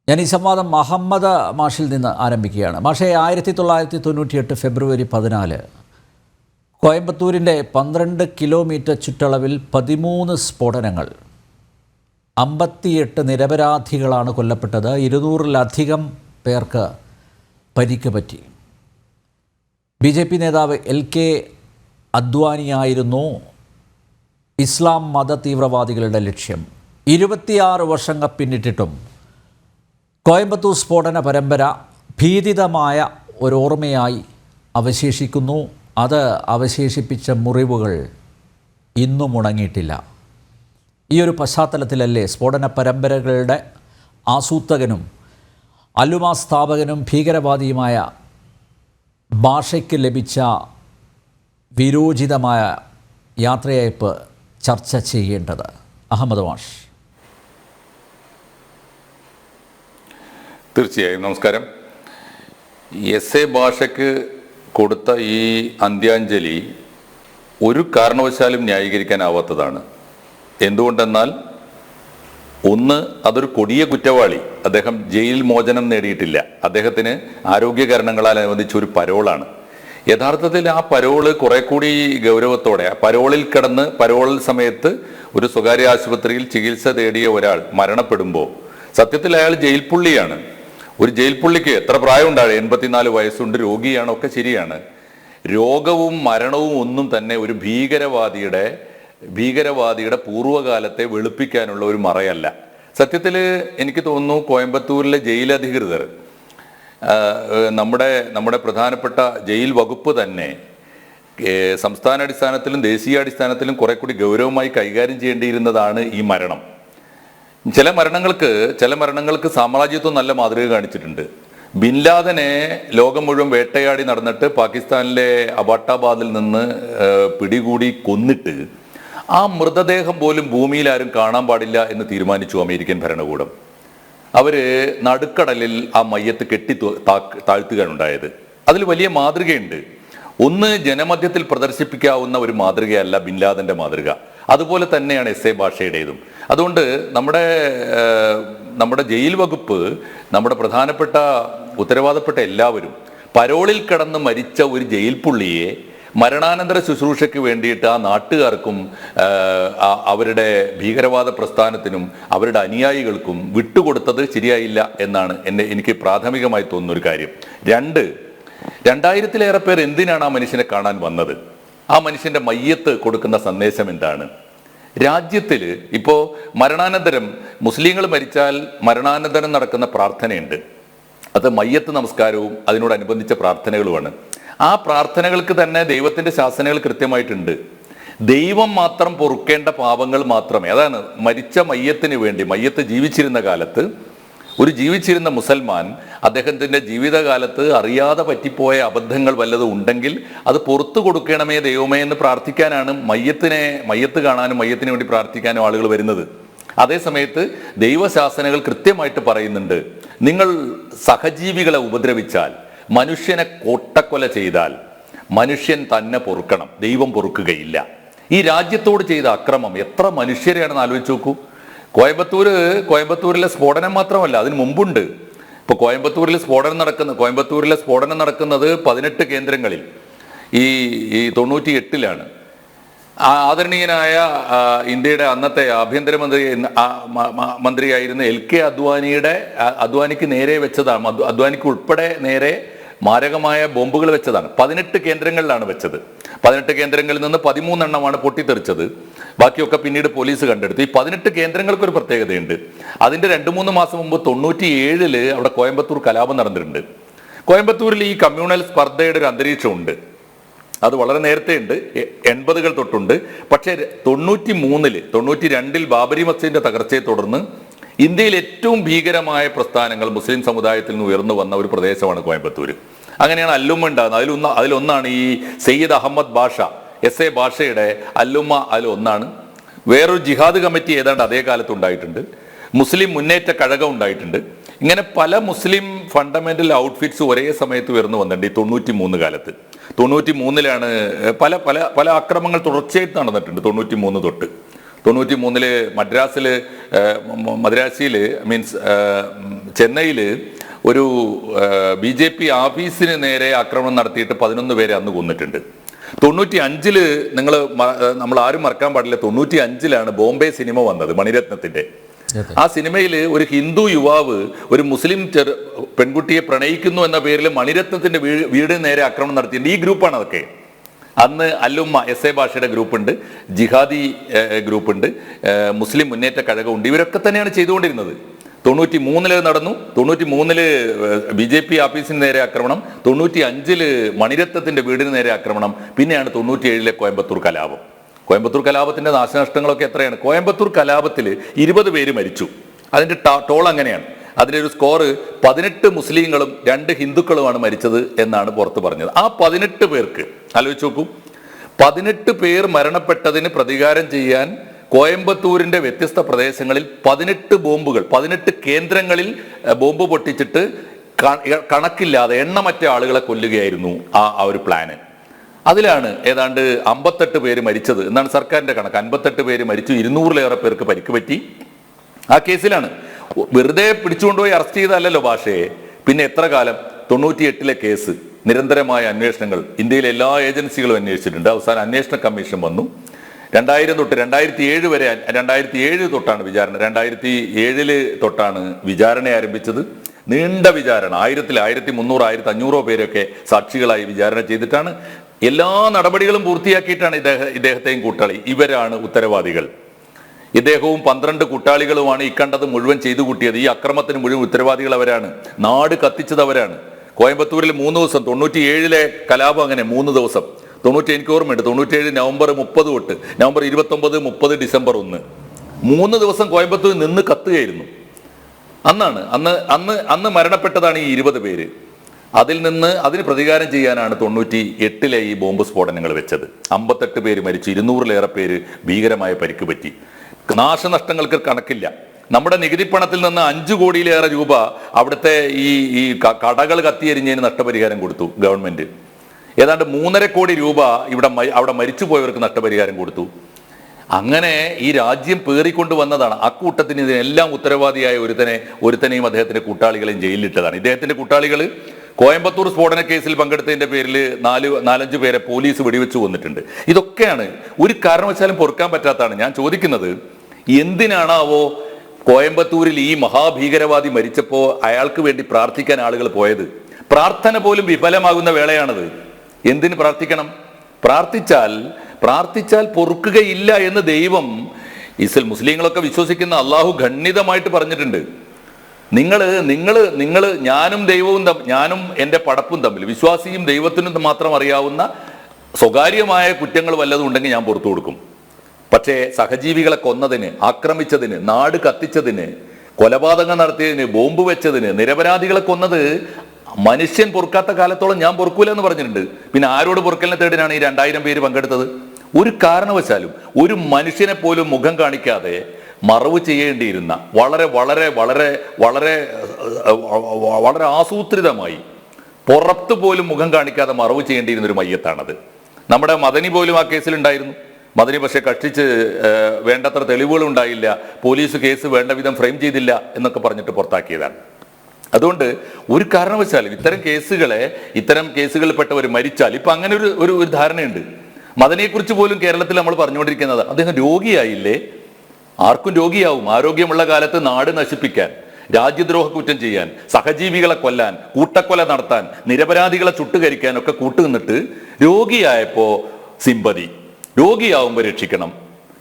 ഞാൻ ഈ സംവാദം മുഹമ്മദ് മാഷിൽ നിന്ന് ആരംഭിക്കുകയാണ്. മാഷെ, 1998 ഫെബ്രുവരി 14 കോയമ്പത്തൂരിൻ്റെ 12 കിലോമീറ്റർ ചുറ്റളവിൽ 13 സ്ഫോടനങ്ങൾ, 58 നിരപരാധികളാണ് കൊല്ലപ്പെട്ടത്. 200-ലധികം പേർക്ക് പരിക്ക് പറ്റി. BJP നേതാവ് LK അദ്വാനിയായിരുന്നു ഇസ്ലാം മത തീവ്രവാദികളുടെ ലക്ഷ്യം. 26 വർഷങ്ങൾ പിന്നിട്ടിട്ടും കോയമ്പത്തൂർ സ്ഫോടന പരമ്പര ഭീതിതമായ ഒരോർമ്മയായി അവശേഷിക്കുന്നു. അത് അവശേഷിപ്പിച്ച മുറിവുകൾ ഇന്നും ഉണങ്ങിയിട്ടില്ല. ഈ ഒരു പശ്ചാത്തലത്തിലല്ലേ സ്ഫോടന പരമ്പരകളുടെ ആസൂത്രകനും അല്ലുമ സ്ഥാപകനും ഭീകരവാദിയുമായ ഭാഷയ്ക്ക് ലഭിച്ച വിരോചിതമായ യാത്രയയപ്പ് ചർച്ച ചെയ്യേണ്ടത്? അഹമ്മദ് മാഷ്. തീർച്ചയായും നമസ്കാരം. SA ഭാഷയ്ക്ക് കൊടുത്ത ഈ അന്ത്യാഞ്ജലി ഒരു കാരണവശാലും ന്യായീകരിക്കാനാവാത്തതാണ്. എന്തുകൊണ്ടെന്നാൽ, ഒന്ന്, അതൊരു കൊടിയ കുറ്റവാളി, അദ്ദേഹം ജയിൽ മോചനം നേടിയിട്ടില്ല. അദ്ദേഹത്തിന് ആരോഗ്യ കാരണങ്ങളാൽ അനുവദിച്ച ഒരു പരോളാണ്. യഥാർത്ഥത്തിൽ ആ പരോള് കുറെ കൂടി ഗൗരവത്തോടെ, പരോളിൽ കിടന്ന് പരോൾ സമയത്ത് ഒരു സ്വകാര്യ ആശുപത്രിയിൽ ചികിത്സ തേടിയ ഒരാൾ മരണപ്പെടുമ്പോൾ സത്യത്തിൽ അയാൾ ജയിൽ പുള്ളിയാണ്. ഒരു ജയിൽ പുള്ളിക്ക് എത്ര പ്രായമുണ്ടാകും? 84 വയസ്സുണ്ട്, രോഗിയാണ്, ഒക്കെ ശരിയാണ്. രോഗവും മരണവും ഒന്നും തന്നെ ഒരു ഭീകരവാദിയുടെ പൂർവ്വകാലത്തെ വെളുപ്പിക്കാനുള്ള ഒരു മറയല്ല. സത്യത്തിൽ എനിക്ക് തോന്നുന്നു കോയമ്പത്തൂരിലെ ജയിലധികൃതർ, നമ്മുടെ പ്രധാനപ്പെട്ട ജയിൽ വകുപ്പ് തന്നെ സംസ്ഥാനാടിസ്ഥാനത്തിലും ദേശീയാടിസ്ഥാനത്തിലും കുറെ കൂടി ഗൗരവമായി കൈകാര്യം ചെയ്യേണ്ടിയിരുന്നതാണ് ഈ മരണം. ചില മരണങ്ങൾക്ക് സാമ്രാജ്യത്വം നല്ല മാതൃക കാണിച്ചിട്ടുണ്ട്. ബിൻ ലാദനെ ലോകം മുഴുവൻ വേട്ടയാടി നടന്നിട്ട് പാകിസ്ഥാനിലെ അബാട്ടാബാദിൽ നിന്ന് പിടികൂടി കൊന്നിട്ട് ആ മൃതദേഹം പോലും ഭൂമിയിൽ ആരും കാണാൻ പാടില്ല എന്ന് തീരുമാനിച്ചു അമേരിക്കൻ ഭരണകൂടം. അവര് നടുക്കടലിൽ ആ മയ്യത്ത് കെട്ടി താഴ്ത്തുകയാണ് ഉണ്ടായത്. അതിൽ വലിയ മാതൃകയുണ്ട്. ഒന്ന്, ജനമധ്യത്തിൽ പ്രദർശിപ്പിക്കാവുന്ന ഒരു മാതൃകയല്ല ബിൻ ലാദന്റെ മാതൃക. അതുപോലെ തന്നെയാണ് SA ഭാഷയുടേതും. അതുകൊണ്ട് നമ്മുടെ ജയിൽ വകുപ്പ്, നമ്മുടെ പ്രധാനപ്പെട്ട ഉത്തരവാദപ്പെട്ട എല്ലാവരും പരോളിൽ കിടന്ന് മരിച്ച ഒരു ജയിൽ പുള്ളിയെ മരണാനന്തര ശുശ്രൂഷയ്ക്ക് വേണ്ടിയിട്ട് ആ നാട്ടുകാർക്കും അവരുടെ ഭീകരവാദ പ്രസ്ഥാനത്തിനും അവരുടെ അനുയായികൾക്കും വിട്ടുകൊടുത്തത് ശരിയായില്ല എന്നാണ് എനിക്ക് പ്രാഥമികമായി തോന്നുന്ന ഒരു കാര്യം. 2000-ലേറെ പേർ എന്തിനാണ് ആ മനുഷ്യനെ കാണാൻ വന്നത്? ആ മനുഷ്യന്റെ മയ്യത്ത് കൊടുക്കുന്ന സന്ദേശം എന്താണ്? രാജ്യത്തിൽ ഇപ്പോൾ മരണാനന്തരം മുസ്ലിങ്ങൾ മരിച്ചാൽ മരണാനന്തരം നടക്കുന്ന പ്രാർത്ഥനയുണ്ട്. അത് മയ്യത്ത് നമസ്കാരവും അതിനോടനുബന്ധിച്ച പ്രാർത്ഥനകളുമാണ്. ആ പ്രാർത്ഥനകൾക്ക് തന്നെ ദൈവത്തിന്റെ ശാസനകൾ കൃത്യമായിട്ടുണ്ട്. ദൈവം മാത്രം പൊറുക്കേണ്ട പാപങ്ങൾ മാത്രമേ, അതാണ് മരിച്ച മയ്യത്തിന് വേണ്ടി, മയ്യത്ത് ജീവിച്ചിരുന്ന കാലത്ത് ഒരു ജീവിച്ചിരുന്ന മുസൽമാൻ അദ്ദേഹത്തിന്റെ ജീവിതകാലത്ത് അറിയാതെ പറ്റിപ്പോയ അബദ്ധങ്ങൾ വല്ലതും ഉണ്ടെങ്കിൽ അത് പുറത്തു കൊടുക്കണമേ ദൈവമേ എന്ന് പ്രാർത്ഥിക്കാനാണ് മയ്യത്ത് കാണാനും മയ്യത്തിന് വേണ്ടി പ്രാർത്ഥിക്കാനും ആളുകൾ വരുന്നത്. അതേസമയത്ത് ദൈവശാസനകൾ കൃത്യമായിട്ട് പറയുന്നുണ്ട്, നിങ്ങൾ സഹജീവികളെ ഉപദ്രവിച്ചാൽ, മനുഷ്യനെ കൊട്ടക്കൊല ചെയ്താൽ മനുഷ്യൻ തന്നെ പൊറുക്കണം, ദൈവം പൊറുക്കുകയില്ല. ഈ രാജ്യത്തോട് ചെയ്ത അക്രമം എത്ര മനുഷ്യരെയാണെന്ന് ആലോചിച്ച് നോക്കൂ. കോയമ്പത്തൂരിലെ സ്ഫോടനം മാത്രമല്ല, അതിന് മുമ്പുണ്ട്. ഇപ്പോൾ കോയമ്പത്തൂരിലെ സ്ഫോടനം നടക്കുന്നത് 18 കേന്ദ്രങ്ങളിൽ. ഈ 98-ലാണ് ആദരണീയനായ ഇന്ത്യയുടെ അന്നത്തെ ആഭ്യന്തരമന്ത്രിയായിരുന്ന LK അദ്വാനിക്ക് നേരെ വെച്ചതാണ്, അദ്വാനിക്ക് ഉൾപ്പെടെ നേരെ മാരകമായ ബോംബുകൾ വെച്ചതാണ്. 18 കേന്ദ്രങ്ങളിലാണ് വെച്ചത്. 18 കേന്ദ്രങ്ങളിൽ നിന്ന് 13 എണ്ണമാണ് പൊട്ടിത്തെറിച്ചത്. ബാക്കിയൊക്കെ പിന്നീട് പോലീസ് കണ്ടെടുത്തു. ഈ 18 കേന്ദ്രങ്ങൾക്ക് ഒരു പ്രത്യേകതയുണ്ട്. അതിന്റെ 2-3 മാസം മുമ്പ് 97 അവിടെ കോയമ്പത്തൂർ കലാപം നടന്നിട്ടുണ്ട്. കോയമ്പത്തൂരിൽ ഈ കമ്മ്യൂണൽ സ്പർദ്ധയുടെ ഒരു അന്തരീക്ഷമുണ്ട്. അത് വളരെ നേരത്തെ ഉണ്ട്, 80-കൾ തൊട്ടുണ്ട്. പക്ഷേ 92-ൽ ബാബരി മസ്ജിദിന്റെ തകർച്ചയെ തുടർന്ന് ഇന്ത്യയിൽ ഏറ്റവും ഭീകരമായ പ്രസ്ഥാനങ്ങൾ മുസ്ലിം സമുദായത്തിൽ നിന്ന് ഉയർന്നു വന്ന ഒരു പ്രദേശമാണ് കോയമ്പത്തൂർ. അങ്ങനെയാണ് അല്ലുമ ഉണ്ടാകുന്നത്. അതിലൊന്നാണ് ഈ സയ്യിദ് അഹമ്മദ് ഭാഷ, SA ഭാഷയുടെ അല്ലുമ. അതിലൊന്നാണ്. വേറൊരു ജിഹാദ് കമ്മിറ്റി ഏതാണ്ട് അതേ കാലത്ത് ഉണ്ടായിട്ടുണ്ട്. മുസ്ലിം മുന്നേറ്റ കഴകം ഉണ്ടായിട്ടുണ്ട്. ഇങ്ങനെ പല മുസ്ലിം ഫണ്ടമെന്റൽ ഔട്ട്ഫിറ്റ്സ് ഒരേ സമയത്ത് ഉയർന്നു വന്നിട്ടുണ്ട്. ഈ 93 കാലത്ത് 93-ലാണ് പല ആക്രമണങ്ങൾ തുടർച്ചയായിട്ട് നടന്നിട്ടുണ്ട്. 93 തൊട്ട് 93 മദ്രാസിയിൽ ചെന്നൈയിൽ ഒരു BJP ഓഫീസിന് നേരെ ആക്രമണം നടത്തിയിട്ട് 11 പേരെ അന്ന് കൊന്നിട്ടുണ്ട്. 95 നമ്മൾ ആരും മറക്കാൻ പാടില്ല, 95 ബോംബെ സിനിമ വന്നത്, മണിരത്നത്തിന്റെ. ആ സിനിമയിൽ ഒരു ഹിന്ദു യുവാവ് ഒരു മുസ്ലിം പെൺകുട്ടിയെ പ്രണയിക്കുന്നു എന്ന പേരിൽ മണിരത്നത്തിന്റെ വീടിന് നേരെ ആക്രമണം നടത്തിയിട്ടുണ്ട്. ഈ ഗ്രൂപ്പാണ് അതൊക്കെ. അന്ന് അല്ലുമ്മ SA ഭാഷയുടെ ഗ്രൂപ്പുണ്ട്, ജിഹാദി ഗ്രൂപ്പുണ്ട്, മുസ്ലിം മുന്നേറ്റ കഴകമുണ്ട്. ഇവരൊക്കെ തന്നെയാണ് ചെയ്തുകൊണ്ടിരുന്നത്. 93 നടന്നു. 93 BJP ഓഫീസിന് നേരെ ആക്രമണം, 95 മണിരത്നത്തിന്റെ വീടിന് നേരെ ആക്രമണം, പിന്നെയാണ് 97 കോയമ്പത്തൂർ കലാപം. കോയമ്പത്തൂർ കലാപത്തിന്റെ നാശനഷ്ടങ്ങളൊക്കെ എത്രയാണ്? കോയമ്പത്തൂർ കലാപത്തിൽ 20 പേര് മരിച്ചു. അതിന്റെ ടോൾ അങ്ങനെയാണ്. അതിൻ്റെ ഒരു സ്കോർ 18 മുസ്ലിങ്ങളും 2 ഹിന്ദുക്കളുമാണ് മരിച്ചത് എന്നാണ് പുറത്ത് പറഞ്ഞത്. ആ 18 പേർക്ക് ആലോചിച്ച് നോക്കൂ, 18 പേർ മരണപ്പെട്ടതിന് പ്രതികാരം ചെയ്യാൻ കോയമ്പത്തൂരിന്റെ വ്യത്യസ്ത പ്രദേശങ്ങളിൽ 18 ബോംബുകൾ, 18 കേന്ദ്രങ്ങളിൽ ബോംബ് പൊട്ടിച്ചിട്ട് കണക്കില്ലാതെ എണ്ണമറ്റ ആളുകളെ കൊല്ലുകയായിരുന്നു ആ ഒരു പ്ലാന്. അതിലാണ് ഏതാണ്ട് 58 പേര് മരിച്ചത് എന്നാണ് സർക്കാരിന്റെ കണക്ക്. 58 പേര് മരിച്ചു, 200-ലേറെ പേർക്ക് പരിക്ക് പറ്റി. ആ കേസിലാണ്. വെറുതെ പിടിച്ചുകൊണ്ടുപോയി അറസ്റ്റ് ചെയ്തല്ലോ ഭാഷയെ. പിന്നെ എത്ര കാലം? 98 കേസ്, നിരന്തരമായ അന്വേഷണങ്ങൾ ഇന്ത്യയിലെ എല്ലാ ഏജൻസികളും അന്വേഷിച്ചിട്ടുണ്ട്. അവസാനം അന്വേഷണ കമ്മീഷൻ വന്നു. 2000 തൊട്ട് 2007 വരെ, 2007 തൊട്ടാണ് വിചാരണ, 2007 തൊട്ടാണ് വിചാരണ ആരംഭിച്ചത്. നീണ്ട വിചാരണ, 1300 1500 പേരൊക്കെ സാക്ഷികളായി വിചാരണ ചെയ്തിട്ടാണ്. എല്ലാ നടപടികളും പൂർത്തിയാക്കിയിട്ടാണ് ഇദ്ദേഹത്തെയും കൂട്ടാളി, ഇവരാണ് ഉത്തരവാദികൾ. ഇദ്ദേഹവും 12 കൂട്ടാളികളുമാണ് ഈ കണ്ടത് മുഴുവൻ ചെയ്തു കൂട്ടിയത്. ഈ അക്രമത്തിന് മുഴുവൻ ഉത്തരവാദികൾ അവരാണ്. നാട് കത്തിച്ചത് അവരാണ്. കോയമ്പത്തൂരിൽ 3 ദിവസം, 97 കലാപം അങ്ങനെ 3 ദിവസം, 90 എനിക്ക് ഓർമ്മയുണ്ട്, 97 നവംബർ 30 തൊട്ട് നവംബർ 29, 30, ഡിസംബർ 1, 3 ദിവസം കോയമ്പത്തൂർ നിന്ന് കത്തുകയായിരുന്നു. അന്ന് മരണപ്പെട്ടതാണ് ഈ 20 പേര്. അതിന് പ്രതികാരം ചെയ്യാനാണ് 98 ഈ ബോംബ് സ്ഫോടനങ്ങൾ വെച്ചത്. 58 പേര് മരിച്ചു, 200-ലേറെ പേര് ഭീകരമായ പരിക്ക് പറ്റി. നാശനഷ്ടങ്ങൾക്ക് കണക്കില്ല. നമ്മുടെ നികുതി പണത്തിൽ നിന്ന് 5 കോടിയിലേറെ രൂപ അവിടുത്തെ ഈ കടകൾ കത്തിയെരിഞ്ഞതിന് നഷ്ടപരിഹാരം കൊടുത്തു ഗവൺമെന്റ്. ഏതാണ്ട് 3.5 കോടി രൂപ അവിടെ മരിച്ചുപോയവർക്ക് നഷ്ടപരിഹാരം കൊടുത്തു. അങ്ങനെ ഈ രാജ്യം പേറിക്കൊണ്ട് വന്നതാണ്. അക്കൂട്ടത്തിന് ഇതിനെല്ലാം ഉത്തരവാദിയായ ഒരുത്തനെയും അദ്ദേഹത്തിന്റെ കൂട്ടാളികളെയും ജയിലിലിട്ടതാണ്. ഇദ്ദേഹത്തിന്റെ കൂട്ടാളികൾ കോയമ്പത്തൂർ സ്ഫോടന കേസിൽ പങ്കെടുത്തതിന്റെ പേരിൽ 4-5 പേരെ പോലീസ് വെടിവെച്ച് കൊന്നിട്ടുണ്ട്. ഇതൊക്കെയാണ് ഒരു കാരണവശാലും പൊറുക്കാൻ പറ്റാത്തതാണ്. ഞാൻ ചോദിക്കുന്നത്, എന്തിനാണാവോ കോയമ്പത്തൂരിൽ ഈ മഹാഭീകരവാദി മരിച്ചപ്പോൾ അയാൾക്ക് വേണ്ടി പ്രാർത്ഥിക്കാൻ ആളുകൾ പോയത്? പ്രാർത്ഥന പോലും വിഫലമാകുന്ന വേളയാണത്. എന്തിന് പ്രാർത്ഥിക്കണം? പ്രാർത്ഥിച്ചാൽ പൊറുക്കുകയില്ല എന്ന് ദൈവം, മുസ്ലിങ്ങളൊക്കെ വിശ്വസിക്കുന്ന അള്ളാഹു ഖണ്ഡിതമായിട്ട് പറഞ്ഞിട്ടുണ്ട്. നിങ്ങൾ ഞാനും ദൈവവും ഞാനും എൻ്റെ പടപ്പും തമ്മിൽ, വിശ്വാസിയും ദൈവത്തിനും മാത്രം അറിയാവുന്ന സ്വകാര്യമായ കുറ്റങ്ങൾ വല്ലതും ഉണ്ടെങ്കിൽ ഞാൻ പുറത്തു കൊടുക്കും. പക്ഷേ സഹജീവികളെ കൊന്നതിന്, ആക്രമിച്ചതിന്, നാട് കത്തിച്ചതിന്, കൊലപാതകം നടത്തിയതിന്, ബോംബ് വെച്ചതിന്, നിരപരാധികളെ കൊന്നത് മനുഷ്യൻ പൊറുക്കാത്ത കാലത്തോളം ഞാൻ പൊറുക്കൂല എന്ന് പറഞ്ഞിട്ടുണ്ട്. പിന്നെ ആരോട് പൊറുക്കലിനെ തേടിനാണ് ഈ 2000 പേര് പങ്കെടുത്തത്? ഒരു കാരണവശാലും ഒരു മനുഷ്യനെ പോലും മുഖം കാണിക്കാതെ മറവ് ചെയ്യേണ്ടിയിരുന്ന, വളരെ വളരെ വളരെ വളരെ വളരെ ആസൂത്രിതമായി പുറത്ത് പോലും മുഖം കാണിക്കാതെ മറവ് ചെയ്യേണ്ടിയിരുന്ന ഒരു മയ്യത്താണത്. നമ്മുടെ മദനി പോലും ആ കേസിലുണ്ടായിരുന്നു. മദനി പക്ഷേ കക്ഷിച്ച് വേണ്ടത്ര തെളിവുകൾ ഉണ്ടായില്ല, പോലീസ് കേസ് വേണ്ട വിധം ഫ്രെയിം ചെയ്തില്ല എന്നൊക്കെ പറഞ്ഞിട്ട് പുറത്താക്കിയതാണ്. അതുകൊണ്ട് ഒരു കാരണവശാലും ഇത്തരം കേസുകളിൽപ്പെട്ടവർ മരിച്ചാൽ, ഇപ്പൊ അങ്ങനെ ഒരു ധാരണയുണ്ട്. മദനിയെക്കുറിച്ച് പോലും കേരളത്തിൽ നമ്മൾ പറഞ്ഞുകൊണ്ടിരിക്കുന്നത്, അദ്ദേഹം രോഗിയായില്ലേ? ആർക്കും രോഗിയാവും. ആരോഗ്യമുള്ള കാലത്ത് നാട് നശിപ്പിക്കാൻ, രാജ്യദ്രോഹ കുറ്റം ചെയ്യാൻ, സഹജീവികളെ കൊല്ലാൻ, കൂട്ടക്കൊല നടത്താൻ, നിരപരാധികളെ ചുട്ടുകരിക്കാൻ ഒക്കെ കൂട്ടുനിന്നിട്ട് രോഗിയായപ്പോ സിമ്പതി, രോഗിയാവുമ്പോൾ രക്ഷിക്കണം,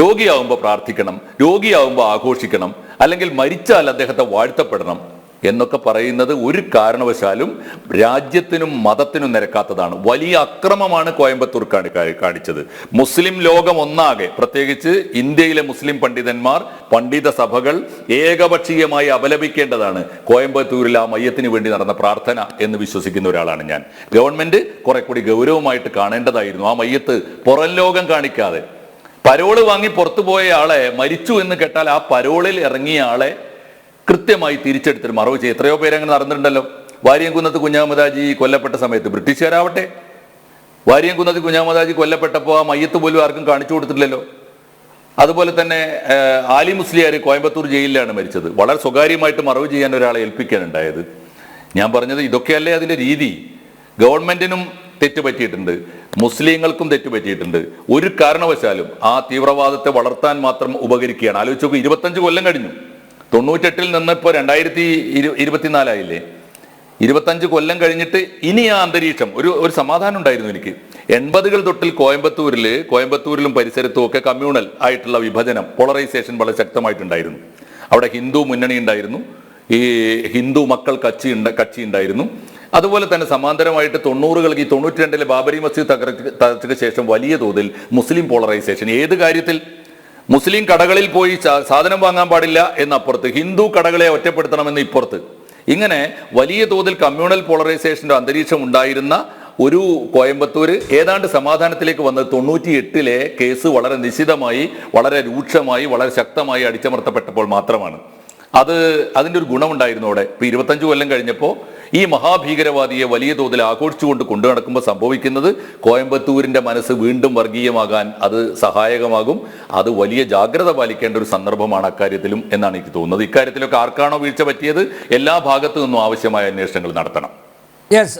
രോഗിയാവുമ്പോൾ പ്രാർത്ഥിക്കണം, രോഗിയാവുമ്പോൾ ആഘോഷിക്കണം, അല്ലെങ്കിൽ മരിച്ചാൽ അദ്ദേഹത്തെ വാഴ്ത്തപ്പെടണം എന്നൊക്കെ പറയുന്നത് ഒരു കാരണവശാലും രാജ്യത്തിനും മതത്തിനും നിരക്കാത്തതാണ്. വലിയ അക്രമമാണ് കോയമ്പത്തൂർ കാണിച്ചത്. മുസ്ലിം ലോകം ഒന്നാകെ, പ്രത്യേകിച്ച് ഇന്ത്യയിലെ മുസ്ലിം പണ്ഡിതന്മാർ, പണ്ഡിത സഭകൾ ഏകപക്ഷീയമായി അപലപിക്കേണ്ടതാണ് കോയമ്പത്തൂരിൽ ആ മയ്യത്തിന് വേണ്ടി നടന്ന പ്രാർത്ഥന എന്ന് വിശ്വസിക്കുന്ന ഒരാളാണ് ഞാൻ. ഗവൺമെന്റ് കുറെ കൂടി ഗൗരവമായിട്ട് കാണേണ്ടതായിരുന്നു. ആ മയ്യത്ത് പുറം ലോകം കാണിക്കാതെ, പരോള് വാങ്ങി പുറത്തുപോയ ആളെ മരിച്ചു എന്ന് കേട്ടാൽ ആ പരോളിൽ ഇറങ്ങിയ ആളെ കൃത്യമായി തിരിച്ചെടുത്തിട്ട് മറവ് ചെയ്യും. എത്രയോ പേര് അങ്ങനെ നടന്നിട്ടുണ്ടല്ലോ. വാര്യംകുന്നത്ത് കുഞ്ഞഹമ്മദാജി കൊല്ലപ്പെട്ട സമയത്ത് ബ്രിട്ടീഷുകാരാവട്ടെ, വാര്യംകുന്നത്ത് കുഞ്ഞഹമ്മദാജി കൊല്ലപ്പെട്ടപ്പോൾ ആ മയ്യത്ത് പോലും ആർക്കും കാണിച്ചു കൊടുത്തിട്ടില്ലല്ലോ. അതുപോലെ തന്നെ ആലി മുസ്ലിയാർ കോയമ്പത്തൂർ ജയിലിലാണ് മരിച്ചത്. വളരെ സ്വകാര്യമായിട്ട് മറവ് ചെയ്യാൻ ഒരാളെ ഏൽപ്പിക്കാനുണ്ടായത്. ഞാൻ പറഞ്ഞത് ഇതൊക്കെയല്ലേ അതിന്റെ രീതി. ഗവൺമെന്റിനും തെറ്റ് പറ്റിയിട്ടുണ്ട്, മുസ്ലിങ്ങൾക്കും തെറ്റ് പറ്റിയിട്ടുണ്ട്. ഒരു കാരണവശാലും ആ തീവ്രവാദത്തെ വളർത്താൻ മാത്രം ഉപകരിക്കുകയാണ്. ആലോചിച്ച് നോക്കൂ, 25 കൊല്ലം കഴിഞ്ഞു. 98 നിന്ന് ഇപ്പോൾ 2024 25 കൊല്ലം കഴിഞ്ഞിട്ട് ഇനി ആ അന്തരീക്ഷം ഒരു സമാധാനം ഉണ്ടായിരുന്നു എനിക്ക്. 80-കൾ തൊട്ടിൽ കോയമ്പത്തൂരിലും പരിസരത്തും ഒക്കെ കമ്മ്യൂണൽ ആയിട്ടുള്ള വിഭജനം, പോളറൈസേഷൻ വളരെ ശക്തമായിട്ടുണ്ടായിരുന്നു. അവിടെ ഹിന്ദു മുന്നണി ഉണ്ടായിരുന്നു, ഈ ഹിന്ദു മക്കൾ കക്ഷി ഉണ്ടായിരുന്നു. അതുപോലെ തന്നെ സമാന്തരമായിട്ട് 90-കൾ 92 ബാബരി മസ്ജിദ് തകർച്ചയ്ക്ക് ശേഷം വലിയ തോതിൽ മുസ്ലിം പോളറൈസേഷൻ. ഏത് കാര്യത്തിൽ? മുസ്ലിം കടകളിൽ പോയി സാധനം വാങ്ങാൻ പാടില്ല എന്നപ്പുറത്ത്, ഹിന്ദു കടകളെ ഒറ്റപ്പെടുത്തണമെന്ന് ഇപ്പുറത്ത്, ഇങ്ങനെ വലിയ തോതിൽ കമ്മ്യൂണൽ പോളറൈസേഷന്റെ അന്തരീക്ഷം ഉണ്ടായിരുന്ന ഒരു കോയമ്പത്തൂർ ഏതാണ്ട് സമാധാനത്തിലേക്ക് വന്നത് 98-ലെ കേസ് വളരെ നിശിതമായി, വളരെ രൂക്ഷമായി, വളരെ ശക്തമായി അടിച്ചമർത്തപ്പെട്ടപ്പോൾ മാത്രമാണ്. അതിൻ്റെ ഒരു ഗുണമുണ്ടായിരുന്നു അവിടെ. ഇപ്പൊ 25 കൊല്ലം കഴിഞ്ഞപ്പോൾ ഈ മഹാഭീകരവാദിയെ വലിയ തോതിൽ ആഘോഷിച്ചുകൊണ്ട് കൊണ്ടു നടക്കുമ്പോൾ സംഭവിക്കുന്നത് കോയമ്പത്തൂരിന്റെ മനസ്സ് വീണ്ടും വർഗീയമാകാൻ അത് സഹായകമാകും. അത് വലിയ ജാഗ്രത പാലിക്കേണ്ട ഒരു സന്ദർഭമാണ് അക്കാര്യത്തിലും എന്നാണ് എനിക്ക് തോന്നുന്നത്. ഇക്കാര്യത്തിലൊക്കെ ആർക്കാണോ വീഴ്ച പറ്റിയത് എല്ലാ ഭാഗത്തു നിന്നും ആവശ്യമായ അന്വേഷണങ്ങൾ നടത്തണം. യെസ്.